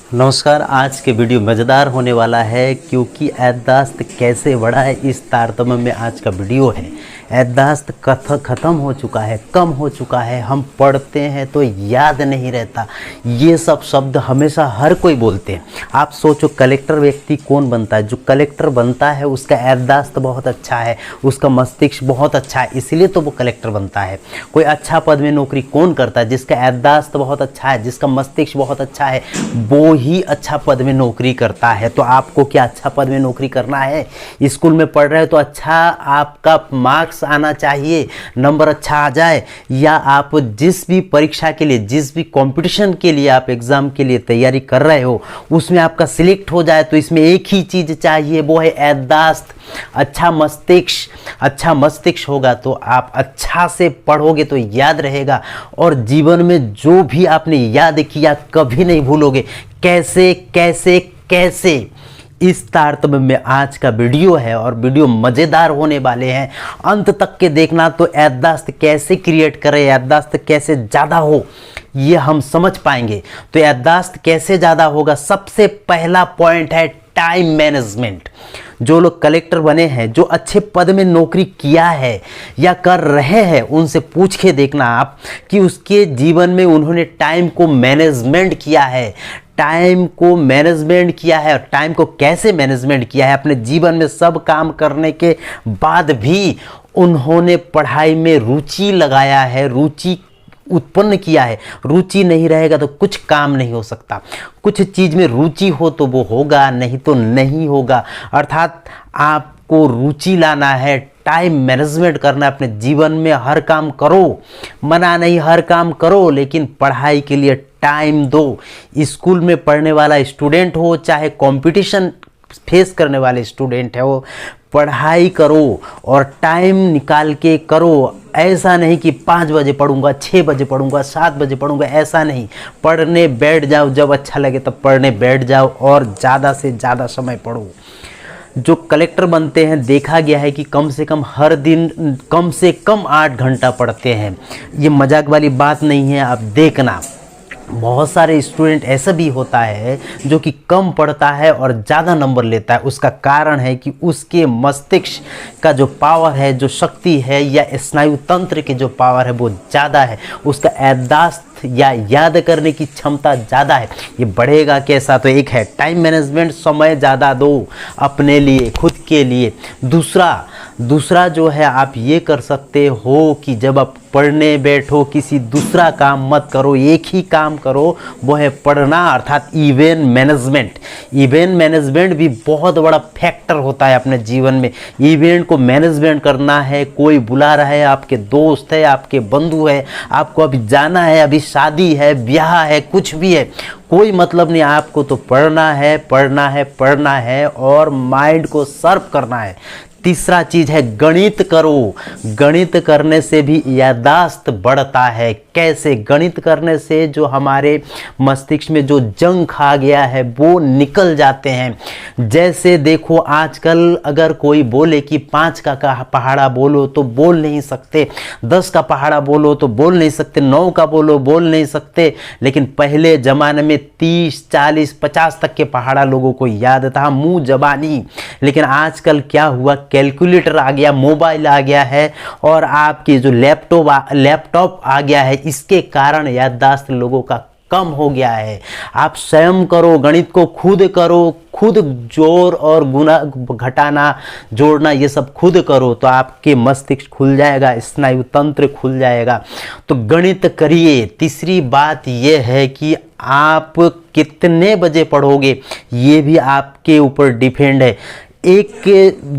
नमस्कार। आज के वीडियो मज़ेदार होने वाला है क्योंकि याददाश्त कैसे बढ़ा है इस तारतम्य में आज का वीडियो है। याददाश्त ख़त्म हो चुका है, कम हो चुका है। हम पढ़ते हैं तो याद नहीं रहता। ये सब शब्द हमेशा हर कोई बोलते हैं। आप सोचो कलेक्टर व्यक्ति कौन बनता है? जो कलेक्टर बनता है उसका याददाश्त बहुत अच्छा है, उसका मस्तिष्क बहुत अच्छा है, इसलिए तो वो कलेक्टर बनता है। कोई अच्छा पद में नौकरी कौन करता है? जिसका याददाश्त बहुत अच्छा है, जिसका मस्तिष्क बहुत अच्छा है, वो ही अच्छा पद में नौकरी करता है। तो आपको क्या अच्छा पद में नौकरी करना है? स्कूल में पढ़ रहे हो तो अच्छा आपका मार्क्स आना चाहिए, नंबर अच्छा आ जाए, या आप जिस भी परीक्षा के लिए, जिस भी कंपटीशन के लिए आप एग्जाम के लिए तैयारी कर रहे हो उसमें आपका सिलेक्ट हो जाए, तो इसमें एक ही चीज चाहिए, वो है याददाश्त। अच्छा मस्तिष्क होगा तो आप अच्छा से पढ़ोगे तो याद रहेगा, और जीवन में जो भी आपने याद किया कभी नहीं भूलोगे। कैसे कैसे कैसे, इस तारतम्य में आज का वीडियो है और वीडियो मज़ेदार होने वाले हैं। अंत तक के देखना। तो याददाश्त कैसे क्रिएट करें, याददाश्त कैसे ज़्यादा हो, ये हम समझ पाएंगे। तो याददाश्त कैसे ज़्यादा होगा, सबसे पहला पॉइंट है टाइम मैनेजमेंट। जो लोग कलेक्टर बने हैं, जो अच्छे पद में नौकरी किया है या कर रहे हैं, उनसे पूछ के देखना आप कि उसके जीवन में उन्होंने टाइम को मैनेजमेंट किया है। टाइम को मैनेजमेंट किया है, और टाइम को कैसे मैनेजमेंट किया है। अपने जीवन में सब काम करने के बाद भी उन्होंने पढ़ाई में रुचि लगाया है, रुचि उत्पन्न किया है। रुचि नहीं रहेगा तो कुछ काम नहीं हो सकता। कुछ चीज़ में रुचि हो तो वो होगा, नहीं तो नहीं होगा। अर्थात आपको रुचि लाना है, टाइम मैनेजमेंट करना है। अपने जीवन में हर काम करो, मना नहीं, हर काम करो, लेकिन पढ़ाई के लिए टाइम दो। स्कूल में पढ़ने वाला स्टूडेंट हो, चाहे कंपटीशन फेस करने वाले स्टूडेंट है, वो पढ़ाई करो और टाइम निकाल के करो। ऐसा नहीं कि 5 बजे पढ़ूंगा, 6 बजे पढ़ूंगा, 7 बजे पढ़ूंगा, ऐसा नहीं। पढ़ने बैठ जाओ, जब अच्छा लगे तब पढ़ने बैठ जाओ और ज़्यादा से ज़्यादा समय पढ़ो। जो कलेक्टर बनते हैं, देखा गया है कि कम से कम हर दिन कम से कम 8 घंटा पढ़ते हैं। ये मजाक वाली बात नहीं है, आप देखना। बहुत सारे स्टूडेंट ऐसा भी होता है जो कि कम पढ़ता है और ज़्यादा नंबर लेता है। उसका कारण है कि उसके मस्तिष्क का जो पावर है, जो शक्ति है, या स्नायु तंत्र की जो पावर है वो ज़्यादा है। उसका याददाश्त या याद करने की क्षमता ज़्यादा है। ये बढ़ेगा कैसा? तो एक है टाइम मैनेजमेंट, समय ज़्यादा दो अपने लिए, खुद के लिए। दूसरा जो है, आप ये कर सकते हो कि जब आप पढ़ने बैठो, किसी दूसरा काम मत करो, एक ही काम करो, वो है पढ़ना, अर्थात इवेंट मैनेजमेंट। इवेंट मैनेजमेंट भी बहुत बड़ा फैक्टर होता है अपने जीवन में। इवेंट को मैनेजमेंट करना है, कोई बुला रहा है, आपके दोस्त है, आपके बंधु है, आपको अभी जाना है, अभी शादी है, ब्याह है, कुछ भी है, कोई मतलब नहीं। आपको तो पढ़ना है, पढ़ना है, पढ़ना है और माइंड को सर्व करना है। तीसरा चीज है गणित करो। गणित करने से भी याददाश्त बढ़ता है। कैसे? गणित करने से जो हमारे मस्तिष्क में जो जंग खा गया है वो निकल जाते हैं। जैसे देखो, आजकल अगर कोई बोले कि 5 का पहाड़ा बोलो तो बोल नहीं सकते, 10 का पहाड़ा बोलो तो बोल नहीं सकते, 9 का बोलो बोल नहीं सकते। लेकिन पहले जमाने में 30, 40, 50 तक के पहाड़ा लोगों को याद था, मुंह जबानी। लेकिन आजकल क्या हुआ? कैलकुलेटर आ गया, मोबाइल आ गया है, और आपकी जो लैपटॉप आ गया है। इसके कारण याददाश्त लोगों का कम हो गया है। आप स्वयं करो, गणित को खुद करो, खुद जोड़ और गुना, घटाना, जोड़ना, ये सब खुद करो तो आपके मस्तिष्क खुल जाएगा, स्नायु तंत्र खुल जाएगा। तो गणित करिए। तीसरी बात यह है कि आप कितने बजे पढ़ोगे, ये भी आपके ऊपर डिपेंड है। एक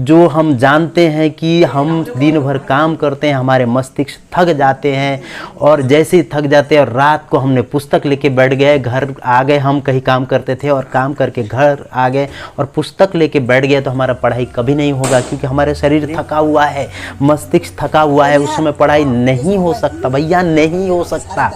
जो हम जानते हैं कि हम दिन भर काम करते हैं, हमारे मस्तिष्क थक जाते हैं, और जैसे ही थक जाते हैं और रात को हमने पुस्तक लेके बैठ गए, घर आ गए, हम कहीं काम करते थे और काम करके घर आ गए और पुस्तक लेके बैठ गए, तो हमारा पढ़ाई कभी नहीं होगा, क्योंकि हमारे शरीर थका हुआ है, मस्तिष्क थका हुआ है। उस समय पढ़ाई नहीं हो सकता भैया, नहीं हो सकता।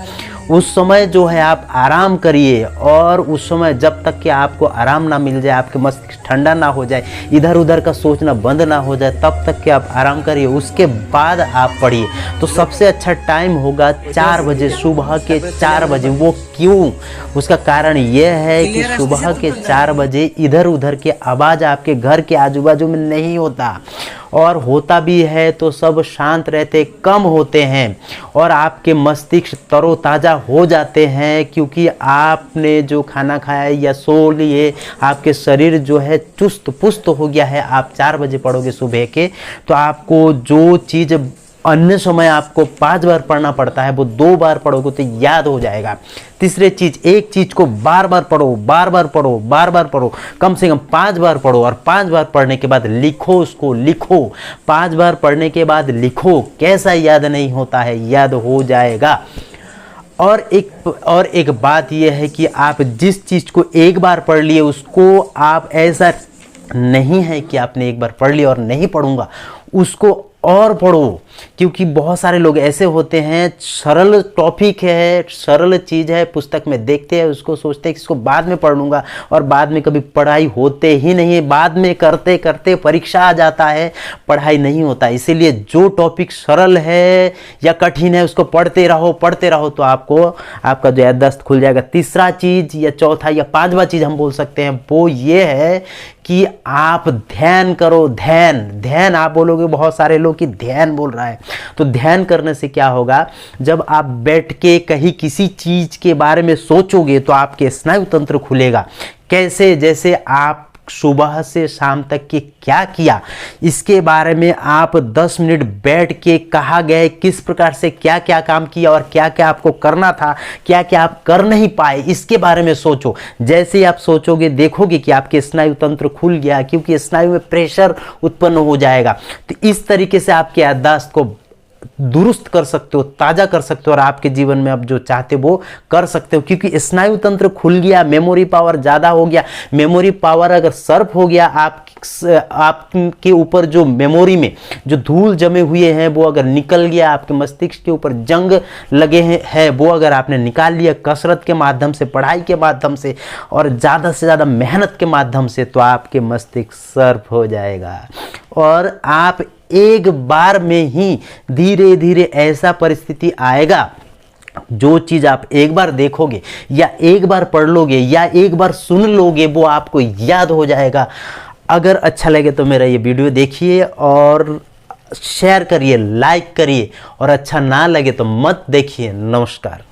उस समय जो है आप आराम करिए, और उस समय जब तक कि आपको आराम ना मिल जाए, आपके मस्तिष्क ठंडा ना हो जाए, इधर उधर का सोचना बंद ना हो जाए, तब तक कि आप आराम करिए। उसके बाद आप पढ़िए। तो सबसे अच्छा टाइम होगा 4 बजे, सुबह के 4 बजे। वो क्यों? उसका कारण यह है कि सुबह के 4 बजे इधर उधर के आवाज़ आपके घर के आजू बाजू में नहीं होता, और होता भी है तो सब शांत रहते, कम होते हैं, और आपके मस्तिष्क तरोताज़ा हो जाते हैं, क्योंकि आपने जो खाना खाया या सो लिए, आपके शरीर जो है चुस्त पुस्त हो गया है। आप 4 बजे पढ़ोगे सुबह के, तो आपको जो चीज़ अन्य समय आपको 5 बार पढ़ना पड़ता है, वो 2 बार पढ़ोगे तो याद हो जाएगा। तीसरे चीज, एक चीज को बार बार पढ़ो, बार बार पढ़ो, बार बार पढ़ो, कम से कम 5 बार पढ़ो, और 5 बार पढ़ने के बाद लिखो, उसको लिखो। 5 बार पढ़ने के बाद लिखो। कैसा याद नहीं होता है? याद हो जाएगा। और एक बात यह है कि आप जिस चीज को एक बार पढ़ लिए, उसको आप, ऐसा नहीं है कि आपने एक बार पढ़ लिया और नहीं पढ़ूंगा, उसको और पढ़ो। क्योंकि बहुत सारे लोग ऐसे होते हैं, सरल टॉपिक है, सरल चीज़ है, पुस्तक में देखते हैं, उसको सोचते हैं कि इसको बाद में पढ़ लूँगा, और बाद में कभी पढ़ाई होते ही नहीं। बाद में करते करते परीक्षा आ जाता है, पढ़ाई नहीं होता। इसीलिए जो टॉपिक सरल है या कठिन है, उसको पढ़ते रहो, पढ़ते रहो, तो आपको, आपका जो याददाश्त खुल जाएगा। तीसरा चीज़ या चौथा या 5वां चीज़ हम बोल सकते हैं, वो ये है कि आप ध्यान करो। ध्यान आप बोलोगे, बहुत सारे लोग कि ध्यान बोल रहा है, तो ध्यान करने से क्या होगा? जब आप बैठ के कहीं किसी चीज के बारे में सोचोगे, तो आपके स्नायु तंत्र खुलेगा। कैसे? जैसे आप सुबह से शाम तक के क्या किया, इसके बारे में आप 10 मिनट बैठ के, कहा गए किस प्रकार से क्या क्या काम किया, और क्या क्या आपको करना था, क्या क्या आप कर नहीं पाए, इसके बारे में सोचो। जैसे ही आप सोचोगे, देखोगे कि आपके स्नायु तंत्र खुल गया, क्योंकि स्नायु में प्रेशर उत्पन्न हो जाएगा। तो इस तरीके से आपके याददाश्त को दुरुस्त कर सकते हो, ताज़ा कर सकते हो, और आपके जीवन में आप जो चाहते हो वो कर सकते हो, क्योंकि स्नायु तंत्र खुल गया, मेमोरी पावर ज़्यादा हो गया। मेमोरी पावर अगर सर्फ हो गया, आपके ऊपर जो मेमोरी में जो धूल जमे हुए हैं वो अगर निकल गया, आपके मस्तिष्क के ऊपर जंग लगे हैं वो अगर आपने निकाल लिया कसरत के माध्यम से, पढ़ाई के माध्यम से, और ज़्यादा से ज़्यादा मेहनत के माध्यम से, तो आपके मस्तिष्क सर्फ हो जाएगा, और आप एक बार में ही धीरे धीरे ऐसा परिस्थिति आएगा, जो चीज़ आप एक बार देखोगे या एक बार पढ़ लोगे या एक बार सुन लोगे, वो आपको याद हो जाएगा। अगर अच्छा लगे तो मेरा ये वीडियो देखिए और शेयर करिए, लाइक करिए, और अच्छा ना लगे तो मत देखिए। नमस्कार।